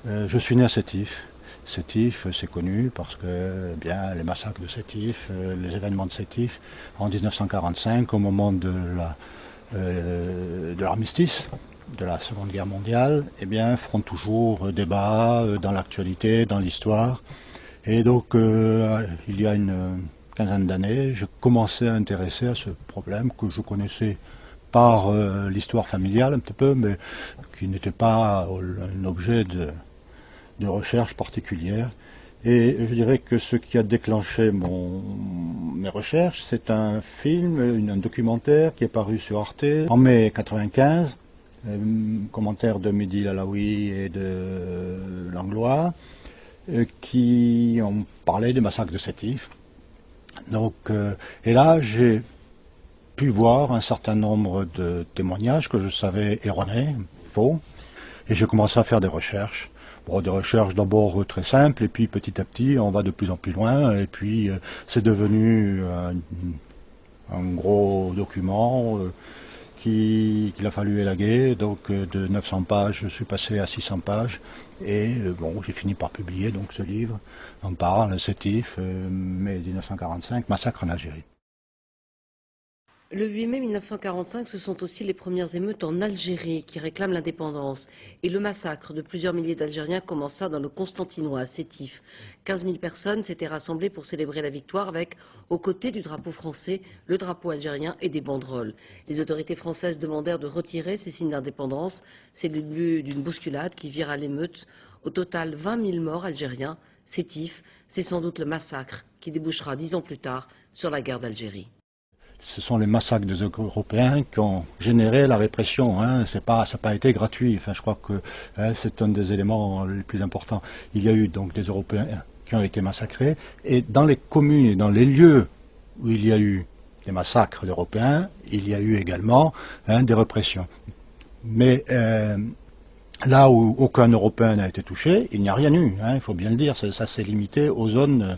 Je suis né à Sétif. Sétif, c'est connu parce que eh bien, les massacres de Sétif, les événements de Sétif en 1945, au moment de l'armistice, de la Seconde Guerre mondiale, eh bien, feront toujours débat dans l'actualité, dans l'histoire. Et donc, il y a une quinzaine d'années, j'ai commencé à intéresser à ce problème que je connaissais par l'histoire familiale un petit peu, mais qui n'était pas un objet de recherche particulière. Et je dirais que ce qui a déclenché mes recherches, c'est un film, un documentaire qui est paru sur Arte en mai 95, commentaire de Mehdi Lalaoui et de Langlois, qui ont parlé des massacres de Sétif. Donc, et là, j'ai pu voir un certain nombre de témoignages que je savais erronés, faux, et j'ai commencé à faire des recherches. Bon, des recherches d'abord très simples, et puis petit à petit, on va de plus en plus loin, et puis c'est devenu un gros document qu'il a fallu élaguer. Donc de 900 pages, je suis passé à 600 pages, et bon, j'ai fini par publier donc ce livre. On parle, Sétif, mai 1945, massacre en Algérie. Le 8 mai 1945, ce sont aussi les premières émeutes en Algérie qui réclament l'indépendance. Et le massacre de plusieurs milliers d'Algériens commença dans le Constantinois, à Sétif. 15 000 personnes s'étaient rassemblées pour célébrer la victoire avec, aux côtés du drapeau français, le drapeau algérien et des banderoles. Les autorités françaises demandèrent de retirer ces signes d'indépendance. C'est le début d'une bousculade qui vira à l'émeute. Au total, 20 000 morts algériens. Sétif, c'est sans doute le massacre qui débouchera 10 ans plus tard sur la guerre d'Algérie. Ce sont les massacres des Européens qui ont généré la répression. Hein. Ça n'a pas été gratuit. Enfin, je crois que c'est un des éléments les plus importants. Il y a eu donc des Européens qui ont été massacrés. Et dans les communes et dans les lieux où il y a eu des massacres d'Européens, il y a eu également des répressions. Mais là où aucun Européen n'a été touché, il n'y a rien eu. Hein, il faut bien le dire. Ça s'est limité aux zones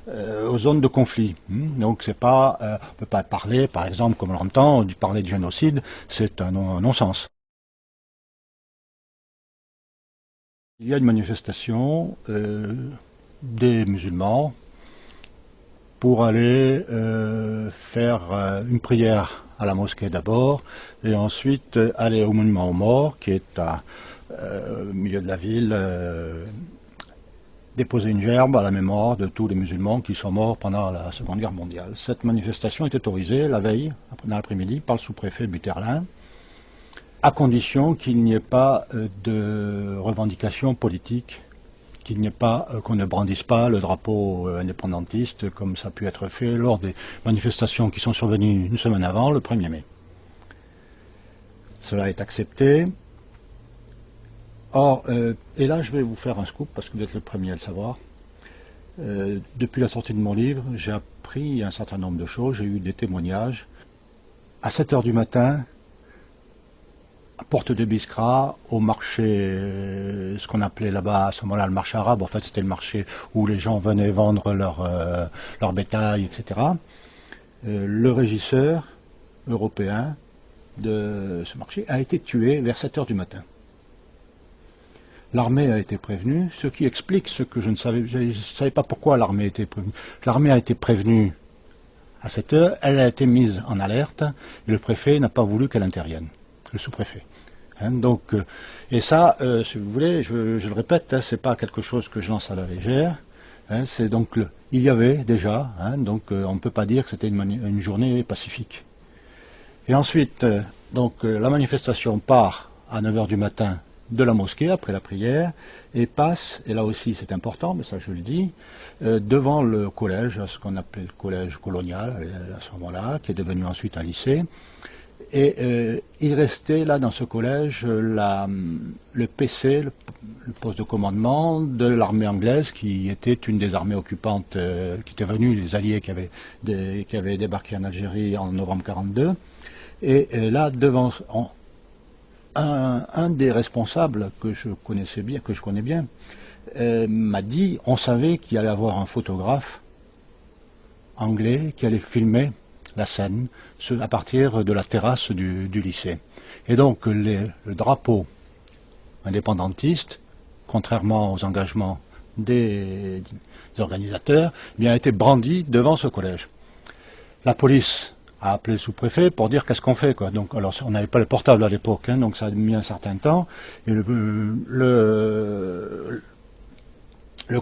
de conflit. Donc c'est pas, on ne peut pas parler, par exemple, comme on l'entend, parler de génocide, c'est un non-sens. Il y a une manifestation des musulmans pour aller faire une prière à la mosquée d'abord, et ensuite aller au monument aux morts, qui est au milieu de la ville, déposer une gerbe à la mémoire de tous les musulmans qui sont morts pendant la Seconde Guerre mondiale. Cette manifestation est autorisée la veille, dans l'après-midi, par le sous-préfet Buterlin, à condition qu'il n'y ait pas de revendication politique, qu'il n'y ait pas, qu'on ne brandisse pas le drapeau indépendantiste, comme ça a pu être fait lors des manifestations qui sont survenues une semaine avant, le 1er mai. Cela est accepté. Or, et là je vais vous faire un scoop, parce que vous êtes le premier à le savoir. Depuis la sortie de mon livre, j'ai appris un certain nombre de choses, j'ai eu des témoignages. À 7 h du matin, à Porte de Biskra, au marché, ce qu'on appelait là-bas à ce moment-là le marché arabe, en fait c'était le marché où les gens venaient vendre leur bétail, etc. Le régisseur européen de ce marché a été tué vers 7 h du matin. L'armée a été prévenue, ce qui explique ce que je ne savais pas pourquoi l'armée a été prévenue. L'armée a été prévenue à 7 h, elle a été mise en alerte, et le préfet n'a pas voulu qu'elle intervienne, le sous-préfet. Hein, donc, et ça, si vous voulez, je le répète, hein, c'est pas quelque chose que je lance à la légère. Hein, c'est donc il y avait déjà, hein, donc on ne peut pas dire que c'était une journée pacifique. Et ensuite, la manifestation part à 9 h du matin de la mosquée après la prière et passe, et là aussi c'est important, mais ça je le dis, devant le collège, ce qu'on appelait le collège colonial à ce moment-là, qui est devenu ensuite un lycée. Et il restait là dans ce collège le PC, le poste de commandement de l'armée anglaise, qui était une des armées occupantes qui étaient venues, les alliés qui avaient débarqué en Algérie en novembre 1942. Et là, devant un des responsables que je connais bien, m'a dit, on savait qu'il allait y avoir un photographe anglais qui allait filmer la scène à partir de la terrasse du lycée. Et donc le drapeau indépendantiste contrairement aux engagements des organisateurs, eh bien, a été brandi devant ce collège. La police a appelé le sous-préfet pour dire qu'est-ce qu'on fait, quoi. Donc, alors, on n'avait pas le portable à l'époque, hein, donc ça a mis un certain temps. Et le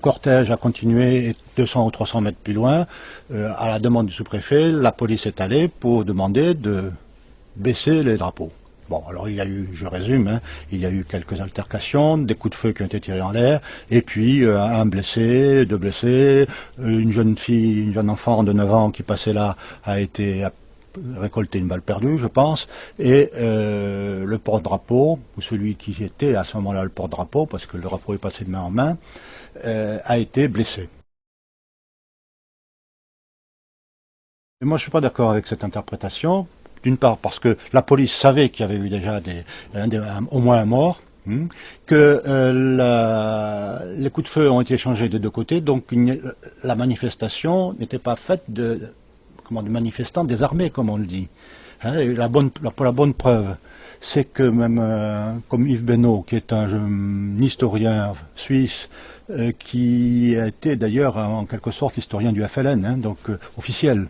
cortège a continué, et 200 ou 300 mètres plus loin, à la demande du sous-préfet, la police est allée pour demander de baisser les drapeaux. Bon, alors il y a eu, je résume, hein, il y a eu quelques altercations, des coups de feu qui ont été tirés en l'air, et puis un blessé, deux blessés, une jeune fille, une jeune enfant de 9 ans qui passait là a récolté une balle perdue, je pense, et le porte-drapeau, ou celui qui était à ce moment-là le porte-drapeau, parce que le drapeau est passé de main en main, a été blessé. Et moi je ne suis pas d'accord avec cette interprétation. D'une part parce que la police savait qu'il y avait eu déjà au moins un mort, que les coups de feu ont été échangés des deux côtés, donc la manifestation n'était pas faite de manifestants désarmés, comme on le dit. Hein, et la bonne preuve, c'est que même comme Yves Benoît, qui est un historien suisse, qui a été d'ailleurs en quelque sorte l'historien du FLN, hein, donc officiel,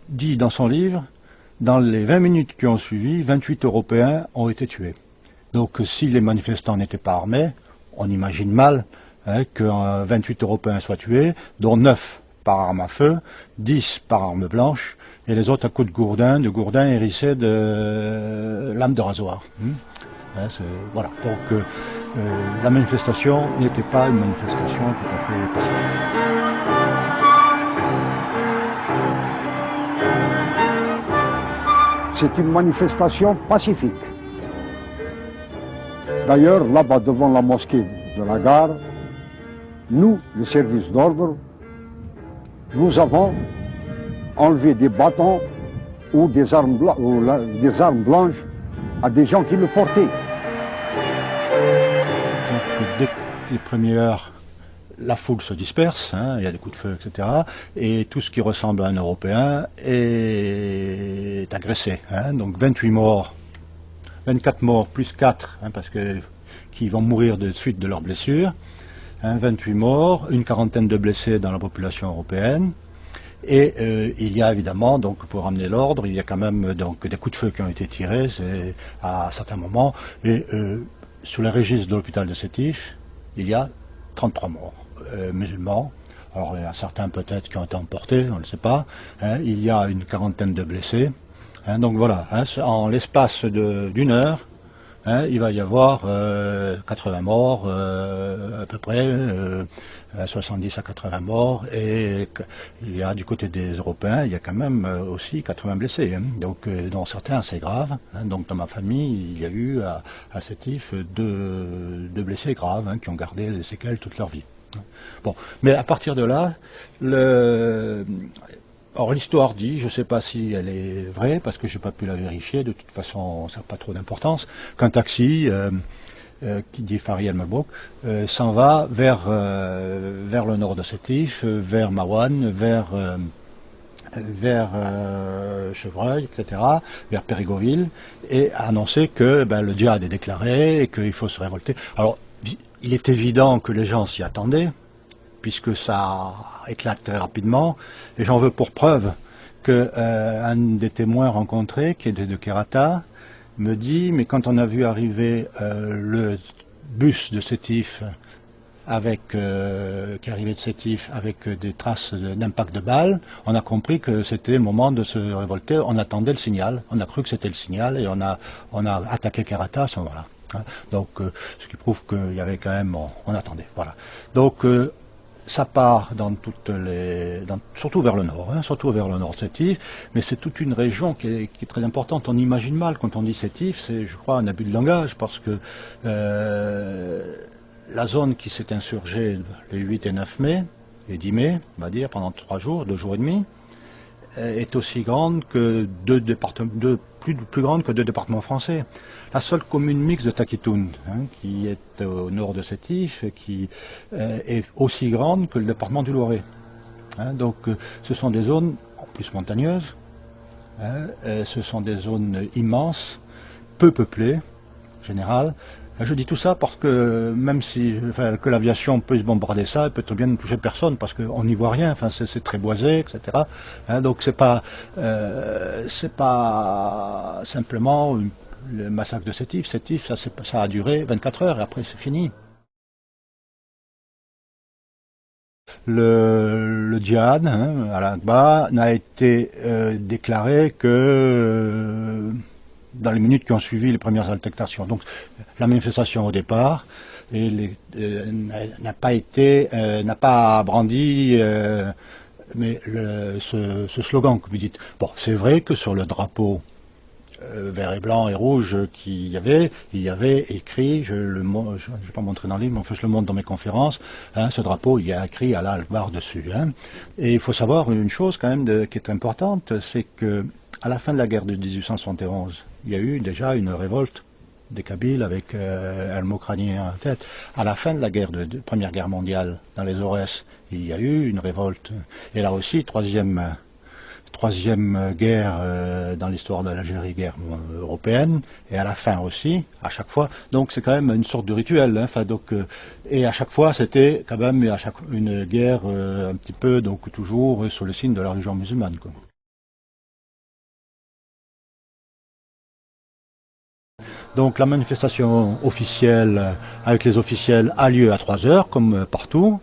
dit dans son livre, dans les 20 minutes qui ont suivi, 28 Européens ont été tués. Donc si les manifestants n'étaient pas armés, on imagine mal que 28 Européens soient tués, dont 9 par arme à feu, 10 par arme blanche, et les autres à coups de gourdin hérissés de lames de rasoir. Voilà, donc la manifestation n'était pas une manifestation tout à fait pacifique. C'est une manifestation pacifique. D'ailleurs, là-bas, devant la mosquée de la gare, nous, le service d'ordre, nous avons enlevé des bâtons ou des armes blanches à des gens qui le portaient. Donc, dès les premières heures, la foule se disperse, hein, il y a des coups de feu, etc. Et tout ce qui ressemble à un Européen est agressé. Hein, donc 28 morts, 24 morts plus 4, hein, parce que qui vont mourir de suite de leurs blessures. Hein, 28 morts, une quarantaine de blessés dans la population européenne. Et il y a évidemment, donc pour ramener l'ordre, il y a quand même donc des coups de feu qui ont été tirés à certains moments. Et sur les registres de l'hôpital de Sétif, il y a 33 morts musulmans. Alors il y a certains peut-être qui ont été emportés, on ne le sait pas. Hein, il y a une quarantaine de blessés. Hein, donc voilà, hein, en l'espace d'une heure, hein, il va y avoir 80 morts à peu près, 70 à 80 morts, et il y a du côté des Européens, il y a quand même aussi 80 blessés, hein, donc dont certains assez graves. Hein, donc dans ma famille, il y a eu à Sétif deux blessés graves, hein, qui ont gardé les séquelles toute leur vie. Bon, mais à partir de là, or l'histoire dit, je ne sais pas si elle est vraie, parce que je n'ai pas pu la vérifier, de toute façon ça n'a pas trop d'importance, qu'un taxi qui dit Fari el-Mabrouk s'en va vers le nord de Sétif, vers Maouane, vers Chevreuil, etc., vers Périgoville, et a annoncé que le djihad est déclaré et qu'il faut se révolter. Alors, il est évident que les gens s'y attendaient, puisque ça éclate très rapidement, et j'en veux pour preuve qu'un des témoins rencontrés, qui était de Kerata, me dit, mais quand on a vu arriver le bus de Sétif, qui arrivait de Sétif avec des traces d'impact de balles, on a compris que c'était le moment de se révolter, on attendait le signal, on a cru que c'était le signal, et on a attaqué Kerata à ce moment-là. Hein. Donc, ce qui prouve qu'il y avait quand même, on attendait, voilà. Donc, ça part dans surtout vers le nord, hein, surtout vers le nord de Sétif, mais c'est toute une région qui est très importante. On imagine mal quand on dit Sétif, c'est, je crois, un abus de langage, parce que la zone qui s'est insurgée les 8 et 9 mai, et 10 mai, on va dire, pendant 2 jours et demi, est aussi grande que plus grande que 2 départements français. La seule commune mixte de Takitoun, hein, qui est au nord de Sétif, qui est aussi grande que le département du Loiret. Hein, donc ce sont des zones en plus montagneuses, hein, ce sont des zones immenses, peu peuplées, en général, Je dis tout ça parce que même si que l'aviation peut se bombarder ça, elle peut très bien ne toucher personne parce qu'on n'y voit rien. Enfin, c'est très boisé, etc. Donc c'est pas simplement le massacre de Sétif. Sétif, ça a duré 24 heures et après c'est fini. Le djihad, Al-Aqba, n'a été déclaré que dans les minutes qui ont suivi les premières altercations. Donc la manifestation au départ n'a pas brandi ce slogan que vous dites. Bon, c'est vrai que sur le drapeau vert et blanc et rouge il y avait écrit, je ne vais pas montrer dans le livre, mais enfin je le montre dans mes conférences, ce drapeau, il y a écrit Allah Akbar dessus. Et il faut savoir une chose quand même qui est importante, c'est que à la fin de la guerre de 1871, il y a eu déjà une révolte des Kabyles avec Al-Mokrani en tête. À la fin de la Première Guerre mondiale, dans les Aurès, il y a eu une révolte. Et là aussi, troisième guerre dans l'histoire de l'Algérie, guerre européenne, et à la fin aussi, à chaque fois. Donc c'est quand même une sorte de rituel. Et à chaque fois, c'était quand même une guerre un petit peu, donc toujours sous le signe de la religion musulmane, quoi. Donc la manifestation officielle avec les officiels a lieu à 3 heures, comme partout,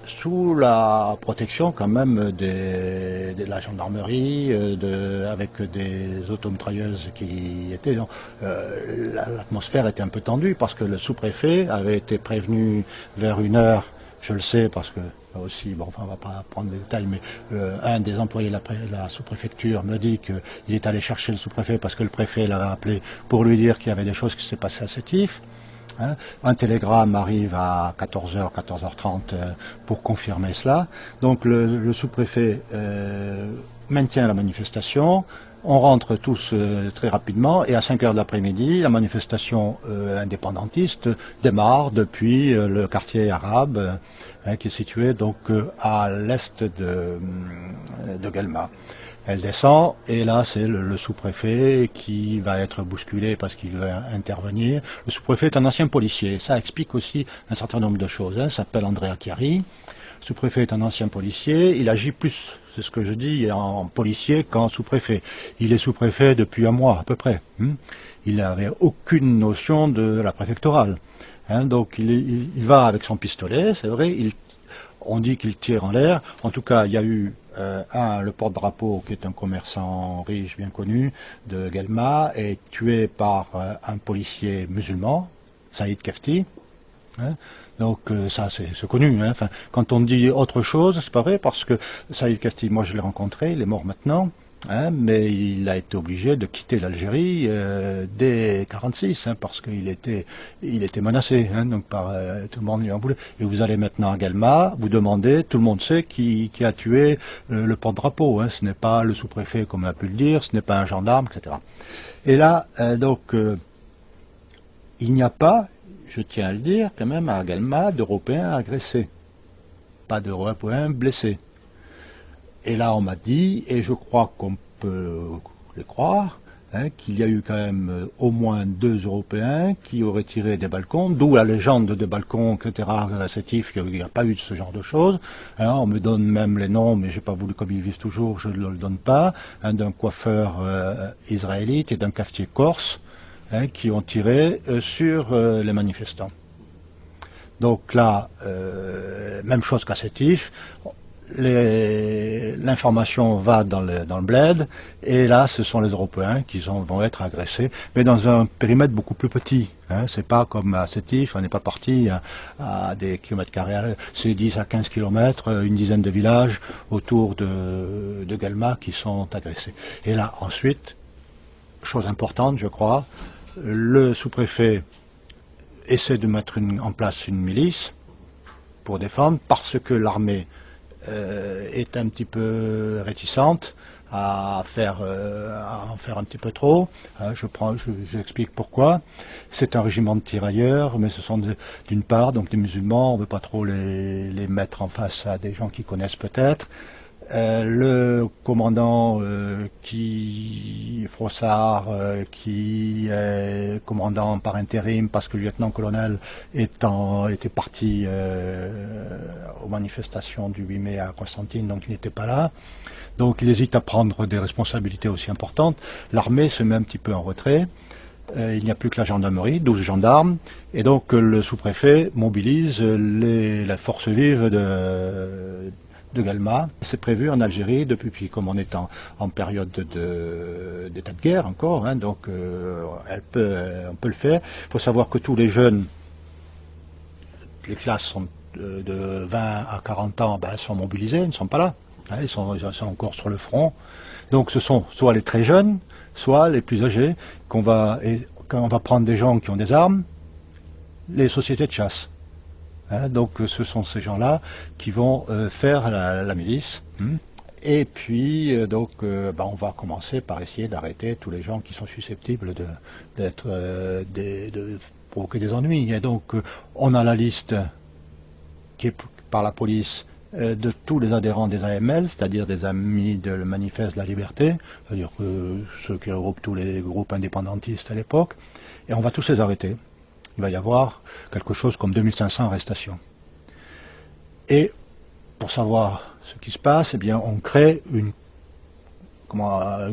sous la protection quand même de la gendarmerie, avec des automitrailleuses qui étaient... l'atmosphère était un peu tendue parce que le sous-préfet avait été prévenu vers 1 heure, je le sais parce que aussi, bon, enfin, on va pas prendre les détails, mais un des employés de la sous-préfecture me dit qu'il est allé chercher le sous-préfet parce que le préfet l'avait appelé pour lui dire qu'il y avait des choses qui s'est passées à Sétif. Un télégramme arrive à 14h, 14h30 pour confirmer cela. Donc le sous-préfet maintient la manifestation. On rentre tous très rapidement et à 5h de l'après-midi, la manifestation indépendantiste démarre depuis le quartier arabe qui est situé donc à l'est de Guelma. Elle descend et là c'est le sous-préfet qui va être bousculé parce qu'il va intervenir. Le sous-préfet est un ancien policier, ça explique aussi un certain nombre de choses. Il s'appelle Andrea Chiari. Le sous-préfet est un ancien policier, il agit plus, c'est ce que je dis, en policier qu'en sous-préfet. Il est sous-préfet depuis 1 mois à peu près. Il n'avait aucune notion de la préfectorale. Donc il va avec son pistolet, c'est vrai, on dit qu'il tire en l'air. En tout cas, il y a eu le porte-drapeau, qui est un commerçant riche, bien connu, de Guelma, est tué par un policier musulman, Saïd Kefti. Donc ça, c'est connu. Enfin, quand on dit autre chose, c'est pas vrai, parce que Saïd Kefti, moi je l'ai rencontré, il est mort maintenant. Mais il a été obligé de quitter l'Algérie dès 1946 parce qu'il était menacé, donc par tout le monde lui en voulait. Et vous allez maintenant à Guelma, vous demandez, tout le monde sait qui a tué le porte-drapeau. Ce n'est pas le sous-préfet comme on a pu le dire, ce n'est pas un gendarme, etc. Et là, il n'y a pas, je tiens à le dire quand même à Guelma, d'Européens agressés, pas d'Européens blessés. Et là, on m'a dit, et je crois qu'on peut le croire, qu'il y a eu quand même au moins 2 Européens qui auraient tiré des balcons, d'où la légende des balcons, etc. à Sétif, il n'y a pas eu de ce genre de choses. On me donne même les noms, mais j'ai pas voulu, comme ils vivent toujours, je ne le donne pas, d'un coiffeur israélite et d'un cafetier corse, qui ont tiré sur les manifestants. Donc là, même chose qu'à Sétif. L'information va dans le bled, et là, ce sont les Européens qui vont être agressés, mais dans un périmètre beaucoup plus petit. C'est pas comme à Sétif, on n'est pas parti à des kilomètres carrés, c'est 10 à 15 kilomètres, une dizaine de villages autour de Guelma qui sont agressés. Et là, ensuite, chose importante, je crois, le sous-préfet essaie de mettre en place une milice pour défendre, parce que l'armée est un petit peu réticente à en faire un petit peu trop. J'explique pourquoi. C'est un régiment de tirailleurs, mais ce sont d'une part donc des musulmans, on ne veut pas trop les mettre en face à des gens qui connaissent peut-être. Le commandant Frossard, qui est commandant par intérim parce que le lieutenant-colonel était parti aux manifestations du 8 mai à Constantine, donc il n'était pas là. Donc il hésite à prendre des responsabilités aussi importantes. L'armée se met un petit peu en retrait. Il n'y a plus que la gendarmerie, 12 gendarmes, et donc le sous-préfet mobilise la force vive de Guelma. C'est prévu en Algérie depuis, comme on est en période d'état de guerre encore, hein, donc on peut le faire. Il faut savoir que tous les jeunes, les classes sont de 20 à 40 ans, sont mobilisés, ils ne sont pas là, hein, ils sont encore sur le front. Donc ce sont soit les très jeunes, soit les plus âgés, quand on va prendre des gens qui ont des armes, les sociétés de chasse. Hein, donc ce sont ces gens-là qui vont faire la milice. Et puis on va commencer par essayer d'arrêter tous les gens qui sont susceptibles de provoquer des ennuis. Et donc on a la liste qui est par la police de tous les adhérents des AML, c'est-à-dire des amis de le Manifeste de la Liberté, c'est-à-dire ceux qui regroupent tous les groupes indépendantistes à l'époque, et on va tous les arrêter. Il va y avoir quelque chose comme 2500 arrestations. Et pour savoir ce qui se passe, eh bien, on crée une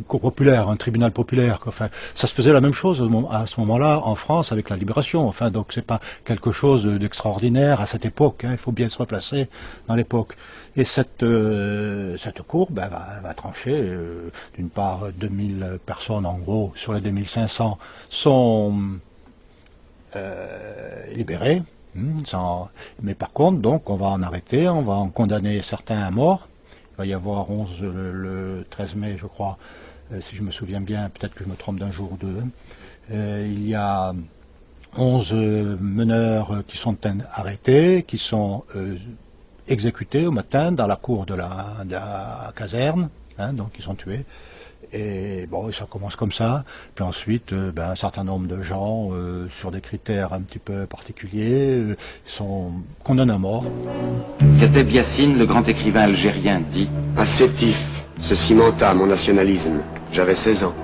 cour populaire, un tribunal populaire. Enfin, ça se faisait la même chose à ce moment-là en France avec la Libération. Enfin, donc c'est pas quelque chose d'extraordinaire à cette époque. Hein, il faut bien se replacer dans l'époque. Et cette cour va trancher. D'une part, 2000 personnes en gros sur les 2500 sont libérées. Mais par contre, donc, on va en arrêter, on va en condamner certains à mort. Il va y avoir 11 le 13 mai, je crois, si je me souviens bien, peut-être que je me trompe d'un jour ou deux. Il y a 11 meneurs qui sont arrêtés, qui sont exécutés au matin dans la cour de la caserne, hein, donc ils sont tués. Et bon, ça commence comme ça. Puis ensuite, un certain nombre de gens, sur des critères un petit peu particuliers, sont condamnés à mort. Kateb Yassine, le grand écrivain algérien, dit « À Sétif, ce cimenta mon nationalisme. J'avais 16 ans. »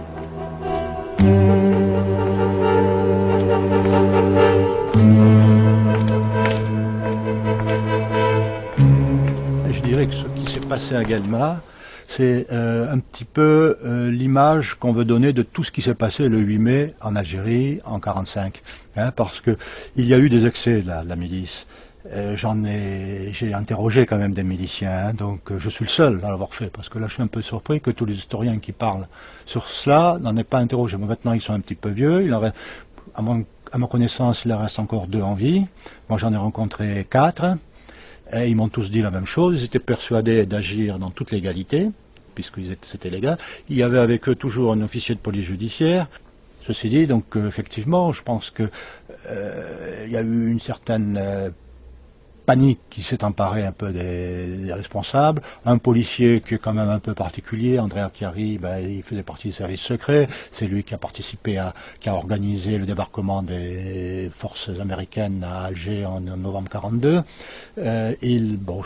Je dirais que ce qui s'est passé à Guelma, c'est un petit peu l'image qu'on veut donner de tout ce qui s'est passé le 8 mai en Algérie en 1945. Hein, parce qu'il y a eu des excès de la milice. J'ai interrogé quand même des miliciens, hein, donc je suis le seul à l'avoir fait, parce que là je suis un peu surpris que tous les historiens qui parlent sur cela n'en aient pas interrogé. Bon, maintenant ils sont un petit peu vieux, à ma connaissance il en reste encore 2 en vie. Moi j'en ai rencontré 4. Et ils m'ont tous dit la même chose, ils étaient persuadés d'agir dans toute légalité, puisqu'ils c'était légal. Il y avait avec eux toujours un officier de police judiciaire. Ceci dit, donc effectivement, je pense que il y a eu une certaine panique qui s'est emparée un peu des responsables. Un policier qui est quand même un peu particulier, Andrea Chiari, il faisait partie des services secrets. C'est lui qui a participé qui a organisé le débarquement des forces américaines à Alger en novembre 1942.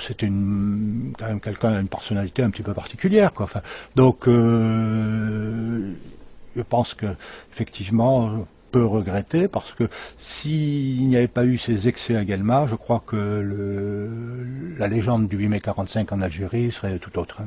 C'était quand même quelqu'un, une personnalité un petit peu particulière, quoi. Enfin, donc, je pense que effectivement, peut regretter, parce que s'il n'y avait pas eu ces excès à Guelma, je crois que la légende du 8 mai 1945 en Algérie serait tout autre.